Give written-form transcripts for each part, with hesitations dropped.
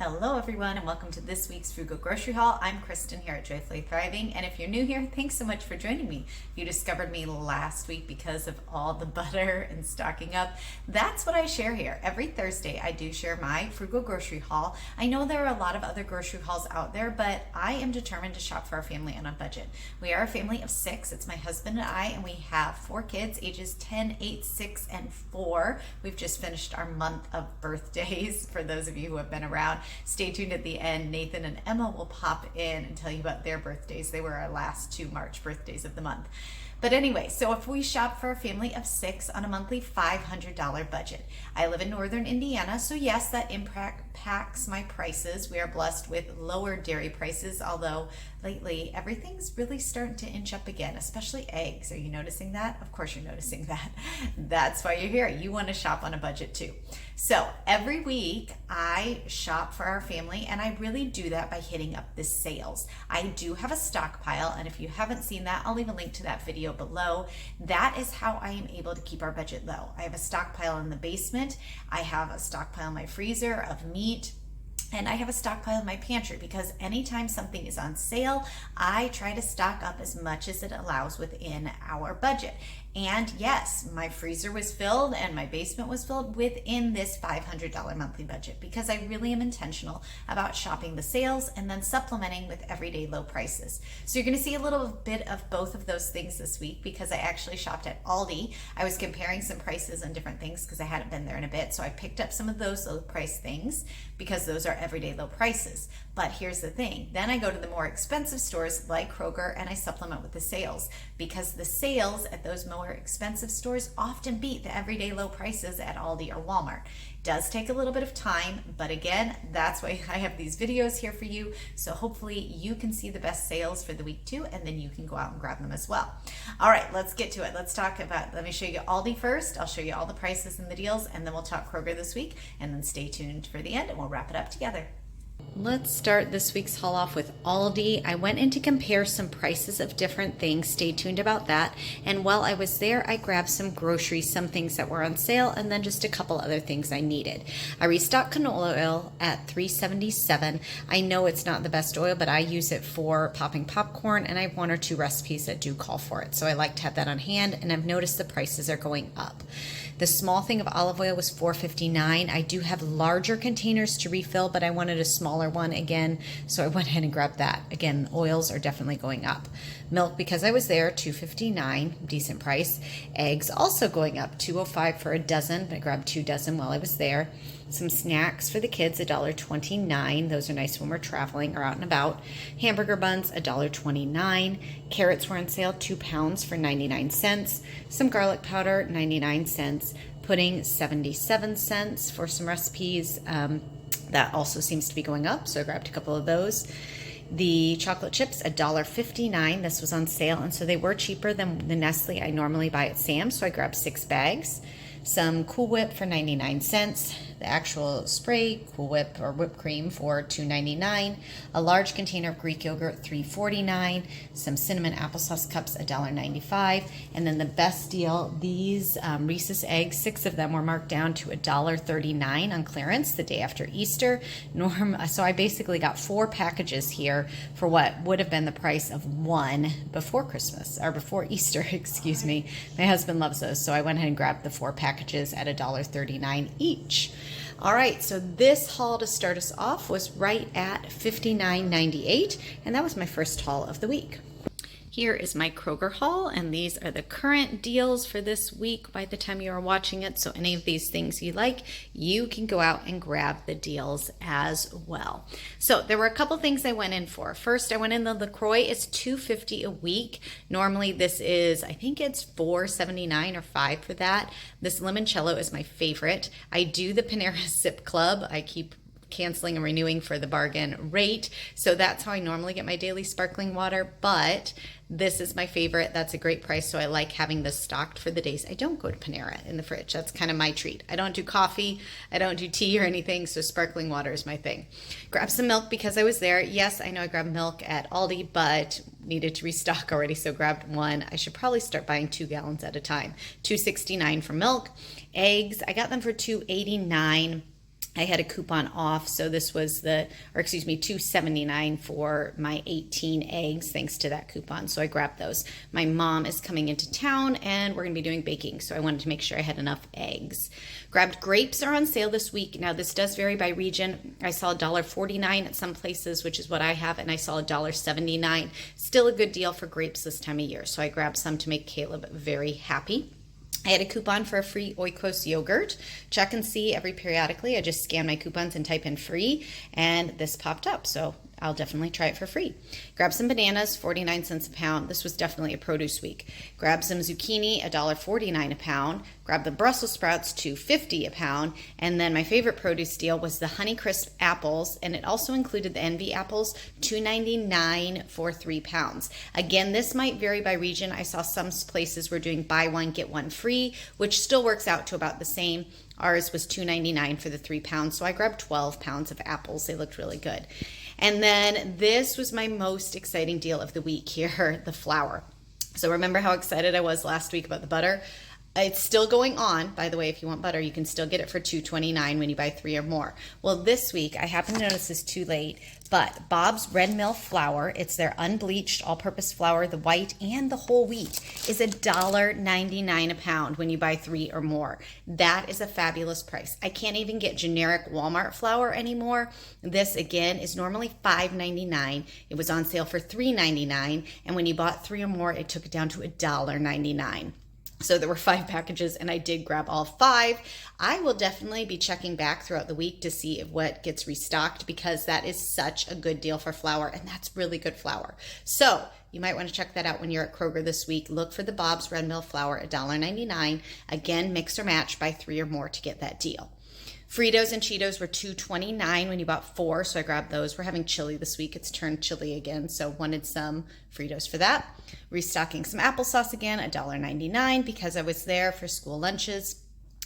Hello everyone and welcome to this week's Frugal Grocery Haul. I'm Kristen here at Joyfully Thriving, and if you're new here, thanks so much for joining me. You discovered me last week because of all the butter and stocking up. That's what I share here. Every Thursday I do share my Frugal Grocery Haul. I know there are a lot of other grocery hauls out there, but I am determined to shop for our family on a budget. We are a family of 6. It's my husband and I, and we have 4 kids, ages 10, 8, 6, and 4. We've just finished our month of birthdays for those of you who have been around. Stay tuned at the end. Nathan and Emma will pop in and tell you about their birthdays. They were our last 2 March birthdays of the month. But anyway, so if we shop for a family of 6 on a monthly $500 budget. I live in northern Indiana, so yes, that impacts my prices. We are blessed with lower dairy prices, although lately everything's really starting to inch up again, especially eggs. Are you noticing that? Of course you're noticing that. That's why you're here. You want to shop on a budget too. So every week I shop for our family, and I really do that by hitting up the sales. I do have a stockpile, and if you haven't seen that, I'll leave a link to that video below. That is how I am able to keep our budget low. I have a stockpile in the basement. I have a stockpile in my freezer of meat. And I have a stockpile in my pantry because anytime something is on sale, I try to stock up as much as it allows within our budget. And yes, my freezer was filled and my basement was filled within this $500 monthly budget because I really am intentional about shopping the sales and then supplementing with everyday low prices. So you're going to see a little bit of both of those things this week because I actually shopped at Aldi. I was comparing some prices on different things because I hadn't been there in a bit. So I picked up some of those low price things because those are everyday low prices. But here's the thing. Then I go to the more expensive stores like Kroger and I supplement with the sales because the sales at those more expensive stores often beat the everyday low prices at Aldi or Walmart. It does take a little bit of time, but again, that's why I have these videos here for you. So hopefully you can see the best sales for the week too, and then you can go out and grab them as well. All right, let's get to it. Let me show you Aldi first. I'll show you all the prices and the deals, and then we'll talk Kroger this week, and then stay tuned for the end and we'll wrap it up together. Let's start this week's haul off with Aldi. I went in to compare some prices of different things. Stay tuned about that. And while I was there, I grabbed some groceries, some things that were on sale, and then just a couple other things I needed. I restocked canola oil at $3.77. I know it's not the best oil, but I use it for popping popcorn, and I have 1 or 2 recipes that do call for it. So I like to have that on hand, and I've noticed the prices are going up. The small thing of olive oil was $4.59. I do have larger containers to refill, but I wanted a smaller one again, so I went ahead and grabbed that. Again, oils are definitely going up. Milk, because I was there, $2.59, decent price. Eggs also going up, $2.05 for a dozen. I grabbed 2 dozen while I was there. Some snacks for the kids, $1.29. Those are nice when we're traveling or out and about. Hamburger buns, $1.29. Carrots were on sale, 2 pounds for 99 cents. Some garlic powder, 99 cents. Pudding, 77 cents for some recipes. That also seems to be going up, so I grabbed a couple of those. The chocolate chips, $1.59. This was on sale, and so they were cheaper than the Nestle I normally buy at Sam's, so I grabbed 6 bags. Some Cool Whip for 99 cents. The actual spray Cool Whip or whipped cream for $2.99. A large container of Greek yogurt, $3.49. Some cinnamon applesauce cups, $1.95. And then the best deal, these Reese's eggs, 6 of them were marked down to $1.39 on clearance the day after Easter. So I basically got 4 packages here for what would have been the price of 1 before Christmas, or before Easter, excuse me. My husband loves those, so I went ahead and grabbed the 4 packages at $1.39 each. All right, so this haul to start us off was right at $59.98, and that was my first haul of the week. Here is my Kroger haul, and these are the current deals for this week by the time you are watching it. So any of these things you like, you can go out and grab the deals as well. So there were a couple things I went in for. First, I went in the LaCroix. It's $2.50 a week. Normally this is, I think it's $4.79 or $5 for that. This limoncello is my favorite. I do the Panera Sip Club. I keep canceling and renewing for the bargain rate. So that's how I normally get my daily sparkling water, but this is my favorite. That's a great price, so I like having this stocked for the days I don't go to Panera in the fridge. That's kind of my treat. I don't do coffee, I don't do tea or anything, so sparkling water is my thing. Grab some milk because I was there. Yes, I know I grabbed milk at Aldi, but needed to restock already, so grabbed 1. I should probably start buying 2 gallons at a time. $2.69 for milk. Eggs, I got them for $2.89. I had a coupon off, so this was $2.79 for my 18 eggs, thanks to that coupon. So I grabbed those. My mom is coming into town, and we're gonna be doing baking, so I wanted to make sure I had enough eggs. Grabbed grapes are on sale this week. Now this does vary by region. I saw $1.49 at some places, which is what I have, and I saw $1.79. Still a good deal for grapes this time of year, so I grabbed some to make Caleb very happy. I had a coupon for a free Oikos yogurt. Check and see every periodically. I just scan my coupons and type in free, and this popped up. So I'll definitely try it for free. Grab some bananas, 49 cents a pound. This was definitely a produce week. Grab some zucchini, $1.49 a pound. Grab the Brussels sprouts, $2.50 a pound. And then my favorite produce deal was the Honeycrisp apples, and it also included the Envy apples, $2.99 for 3 pounds. Again, this might vary by region. I saw some places were doing buy one, get one free, which still works out to about the same. Ours was $2.99 for the 3 pounds, so I grabbed 12 pounds of apples. They looked really good. And then this was my most exciting deal of the week here, the flour. So remember how excited I was last week about the butter? It's still going on. By the way, if you want butter, you can still get it for $2.29 when you buy 3 or more. Well, this week, I happen to notice this too late, but Bob's Red Mill flour, it's their unbleached all-purpose flour, the white and the whole wheat, is $1.99 a pound when you buy 3 or more. That is a fabulous price. I can't even get generic Walmart flour anymore. This, again, is normally $5.99. It was on sale for $3.99, and when you bought 3 or more, it took it down to $1.99. So there were 5 packages, and I did grab all 5. I will definitely be checking back throughout the week to see if what gets restocked, because that is such a good deal for flour, and that's really good flour. So you might want to check that out when you're at Kroger this week. Look for the Bob's Red Mill flour, $1.99. Again, mix or match, buy 3 or more to get that deal. Fritos and Cheetos were $2.29 when you bought 4, so I grabbed those. We're having chili this week. It's turned chilly again, so wanted some Fritos for that. Restocking some applesauce again, $1.99 because I was there for school lunches.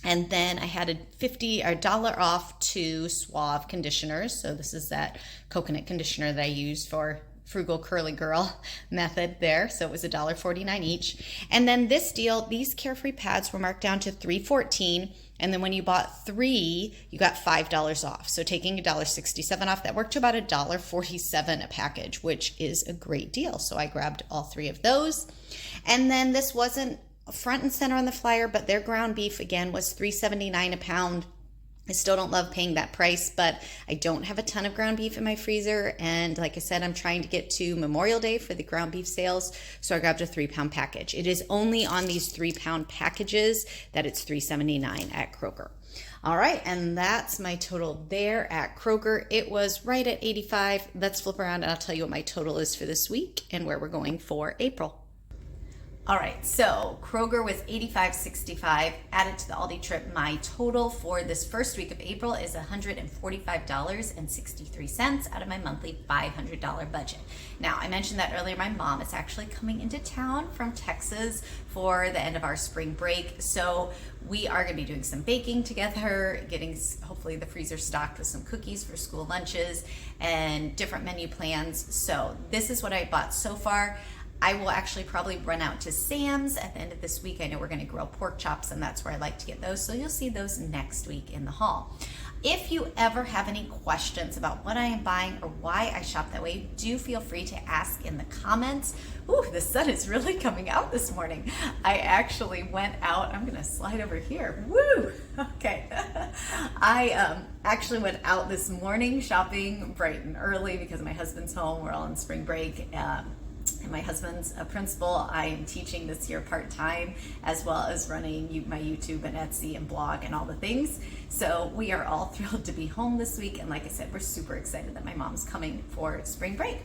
And then I had a $1 off 2 Suave conditioners. So this is that coconut conditioner that I use for frugal curly girl method there. So it was $1.49 each. And then this deal, these Carefree pads were marked down to $3.14. And then when you bought 3, you got $5 off. So taking $1.67 off, that worked to about $1.47 a package, which is a great deal. So I grabbed all 3 of those. And then this wasn't front and center on the flyer, but their ground beef again was $3.79 a pound. I still don't love paying that price, but I don't have a ton of ground beef in my freezer. And like I said, I'm trying to get to Memorial Day for the ground beef sales. So I grabbed a 3-pound package. It is only on these 3-pound packages that it's $3.79 at Kroger. All right, and that's my total there at Kroger. It was right at 85. Let's flip around and I'll tell you what my total is for this week and where we're going for April. All right, so Kroger was $85.65. Added to the Aldi trip, my total for this first week of April is $145.63 out of my monthly $500 budget. Now, I mentioned that earlier, my mom is actually coming into town from Texas for the end of our spring break. So we are gonna be doing some baking together, getting hopefully the freezer stocked with some cookies for school lunches and different menu plans. So this is what I bought so far. I will actually probably run out to Sam's at the end of this week. I know we're going to grill pork chops, and that's where I like to get those. So you'll see those next week in the haul. If you ever have any questions about what I am buying or why I shop that way, do feel free to ask in the comments. Ooh, the sun is really coming out this morning. I actually went out. I'm going to slide over here. Woo! Okay. I actually went out this morning shopping bright and early because my husband's home. We're all on spring break. And my husband's a principal. I am teaching this year part-time, as well as running my YouTube and Etsy and blog and all the things. So we are all thrilled to be home this week. And like I said, we're super excited that my mom's coming for spring break.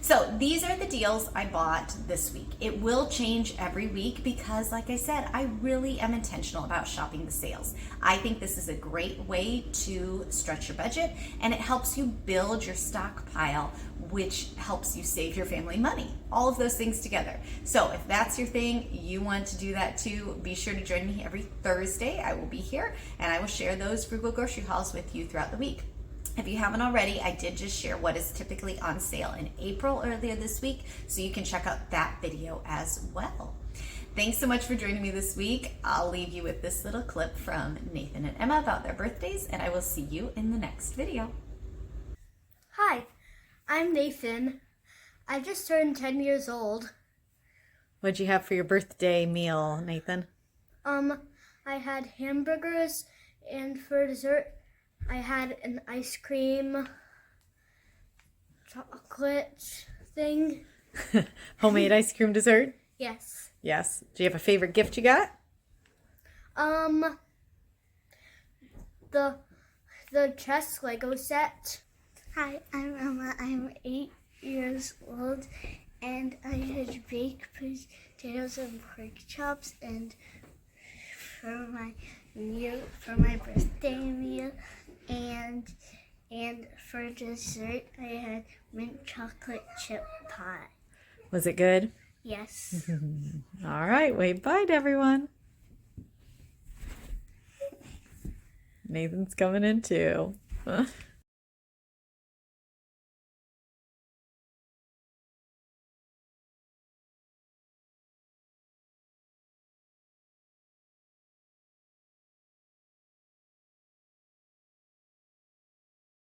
So these are the deals I bought this week. It will change every week because, like I said, I really am intentional about shopping the sales. I think this is a great way to stretch your budget, and it helps you build your stockpile, which helps you save your family money. All of those things together. So if that's your thing, you want to do that too, be sure to join me every Thursday. I will be here and I will share those frugal grocery hauls with you throughout the week. If you haven't already, I did just share what is typically on sale in April earlier this week, so you can check out that video as well. Thanks so much for joining me this week. I'll leave you with this little clip from Nathan and Emma about their birthdays, and I will see you in the next video. Hi, I'm Nathan. I just turned 10 years old. What'd you have for your birthday meal, Nathan? I had hamburgers, and for dessert, I had an ice cream chocolate thing. Homemade ice cream dessert? Yes. Yes. Do you have a favorite gift you got? The chess Lego set. Hi, I'm Emma. I'm 8 years old, and I had baked potatoes and pork chops, and for my birthday meal, and for dessert, I had mint chocolate chip pie. Was it good? Yes. All right. Wait, bye to everyone. Nathan's coming in too.